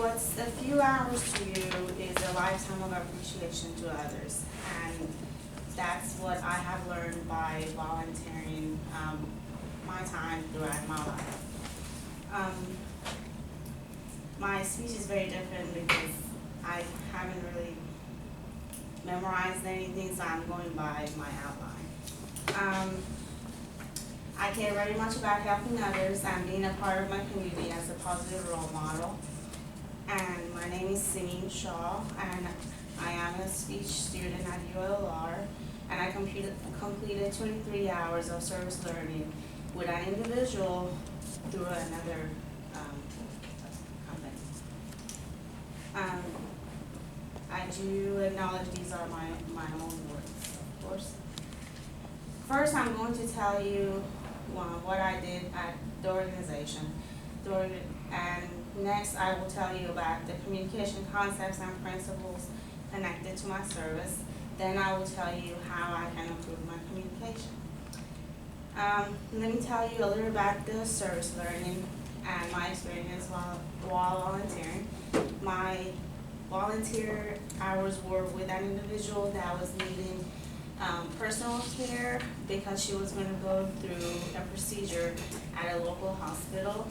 what's a few hours to you is a lifetime of appreciation to others. And that's what I have learned by volunteering my time throughout my life. My speech is very different because I haven't really memorized anything, so I'm going by my outline. I care very much about helping others and being a part of my community as a positive role model. And my name is Simin S, and I am a speech student at ULR, and I completed 23 hours of service learning with an individual through another company. I do acknowledge these are my own words, of course. First, I'm going to tell you what I did at the organization. And next, I will tell you about the communication concepts and principles connected to my service. Then I will tell you how I can improve my communication. Let me tell you a little about the service learning and my experience while volunteering. My volunteer hours were with an individual that was needing personal care because she was going to go through a procedure at a local hospital.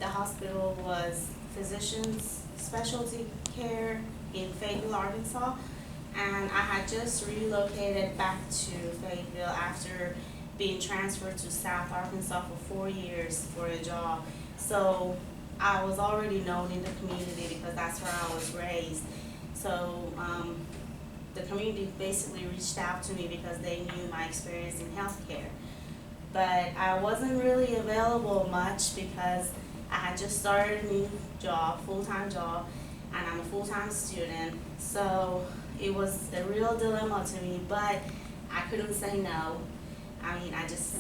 The hospital was physician's specialty care in Fayetteville, Arkansas, and I had just relocated back to Fayetteville after being transferred to South Arkansas for 4 years for a job. So I was already known in the community because that's where I was raised. So the community basically reached out to me because they knew my experience in healthcare. But I wasn't really available much because I had just started a new job, full-time job, and I'm a full-time student. So it was a real dilemma to me, but I couldn't say no. I mean, I just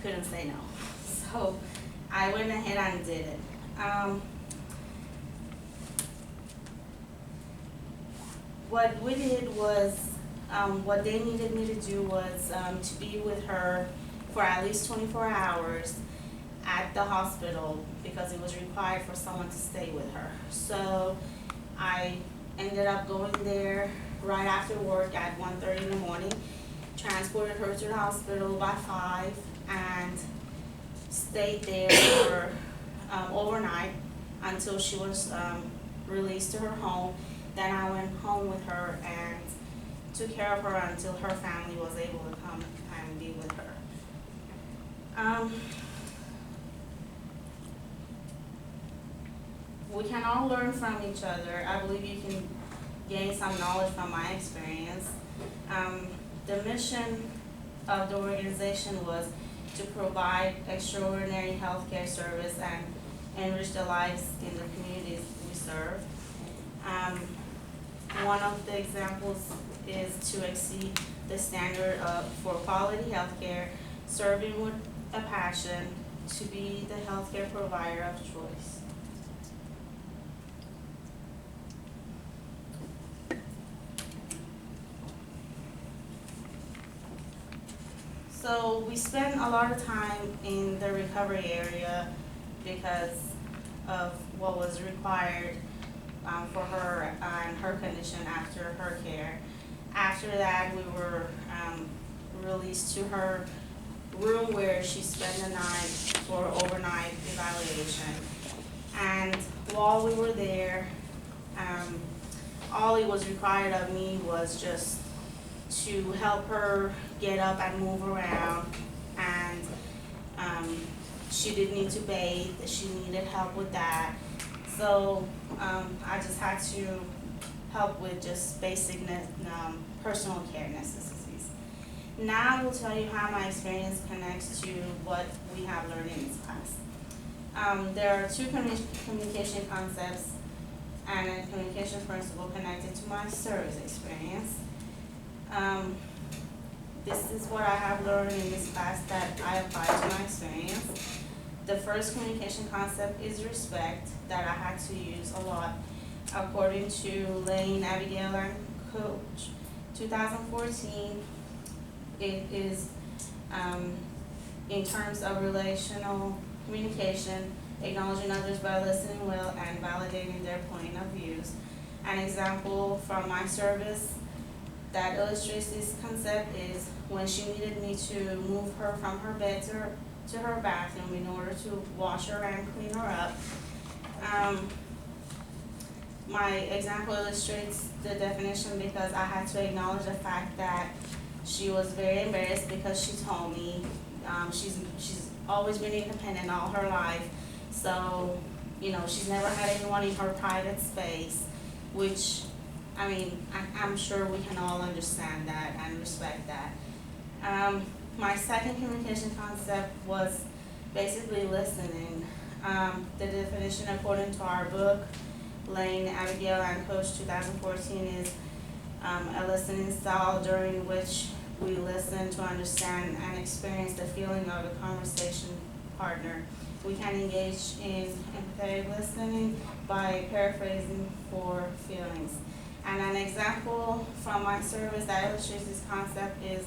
couldn't say no. So I went ahead and did it. What we did was, what they needed me to do was to be with her for at least 24 hours at the hospital because it was required for someone to stay with her. So I ended up going there right after work at 1:30 in the morning, transported her to the hospital by 5, and stayed there for overnight until she was released to her home. Then I went home with her and took care of her until her family was able to come and be with her. We can all learn from each other. I believe you can gain some knowledge from my experience. The mission of the organization was to provide extraordinary healthcare service and enrich the lives in the communities we serve. One of the examples is to exceed the standard for quality healthcare, serving with a passion, to be the healthcare provider of choice. So we spent a lot of time in the recovery area because of what was required for her and her condition after her care. After that, we were released to her room where she spent the night for overnight evaluation. And while we were there, all it was required of me was just to help her get up and move around, and she did need to bathe. She needed help with that. So I just had to help with just basic personal care necessities. Now I will tell you how my experience connects to what we have learned in this class. There are 2 communication concepts and a communication principle connected to my service experience. This is what I have learned in this class that I apply to my experience. The first communication concept is respect, that I had to use a lot. According to Lane, Abigail, and Coach 2014, it is in terms of relational communication, acknowledging others by listening well and validating their point of views. An example from my service that illustrates this concept is when she needed me to move her from her bed to her bathroom in order to wash her and clean her up. My example illustrates the definition because I had to acknowledge the fact that she was very embarrassed because she told me she's always been independent all her life. So, she's never had anyone in her private space, which, I'm sure we can all understand that and respect that. My second communication concept was basically listening. The definition according to our book, Lane, Abigail, and Coach 2014 is a listening style during which we listen to understand and experience the feeling of a conversation partner. We can engage in empathetic listening by paraphrasing for feelings. And an example from my service that illustrates this concept is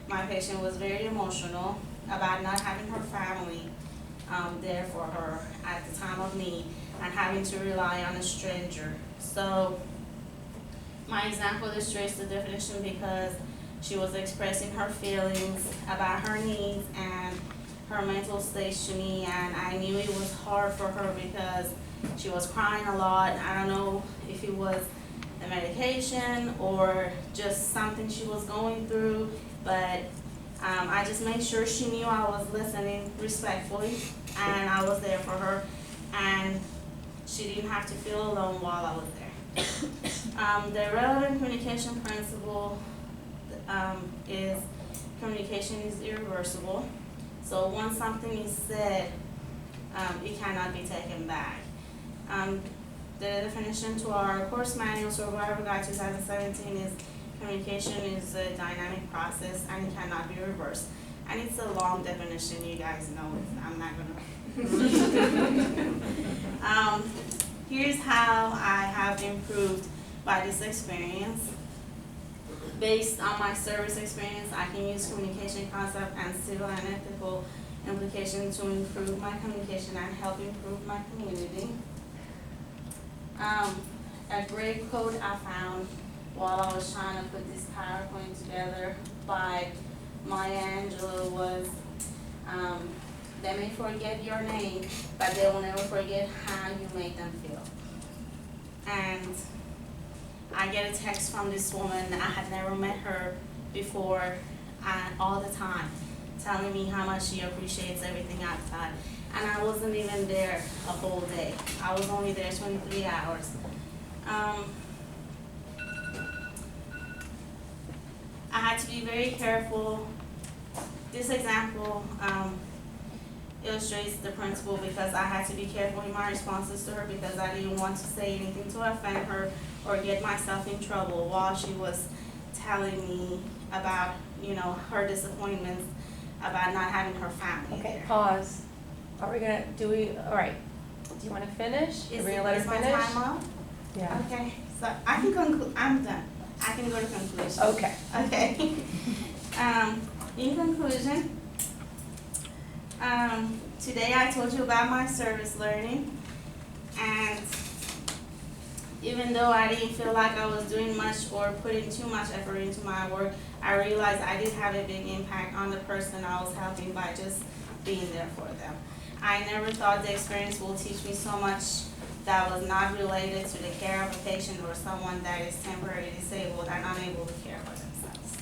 my patient was very emotional about not having her family there for her at the time of need and having to rely on a stranger. So my example illustrates the definition because she was expressing her feelings about her needs and her mental state to me, and I knew it was hard for her because she was crying a lot. I don't know if it was the medication or just something she was going through, but I just made sure she knew I was listening respectfully and I was there for her, and she didn't have to feel alone while I was there. The relevant communication principle is communication is irreversible. So once something is said, it cannot be taken back. The definition to our course manual, Survivor Guide 2017, is communication is a dynamic process and it cannot be reversed. And it's a long definition, you guys know it. I'm not gonna. Here's how I have improved by this experience. Based on my service experience, I can use communication concept and civil and ethical implications to improve my communication and help improve my community. A great quote I found while I was trying to put this PowerPoint together by Maya Angelou was, they may forget your name, but they will never forget how you made them feel. And I get a text from this woman, I had never met her before, all the time, telling me how much she appreciates everything I've done. And I wasn't even there a whole day. I was only there 23 hours. I had to be very careful. This example illustrates the principle because I had to be careful in my responses to her because I didn't want to say anything to offend her or get myself in trouble while she was telling me about, her disappointments about not having her family there. Okay, pause. All right, do you want to finish? Is my time up? Yeah. Okay, so I can conclude, I'm done. I can go to conclusion. Okay. Okay. In conclusion, today I told you about my service learning, and even though I didn't feel like I was doing much or putting too much effort into my work, I realized I did have a big impact on the person I was helping by just being there for them. I never thought the experience will teach me so much that was not related to the care of a patient or someone that is temporarily disabled and unable to care for themselves.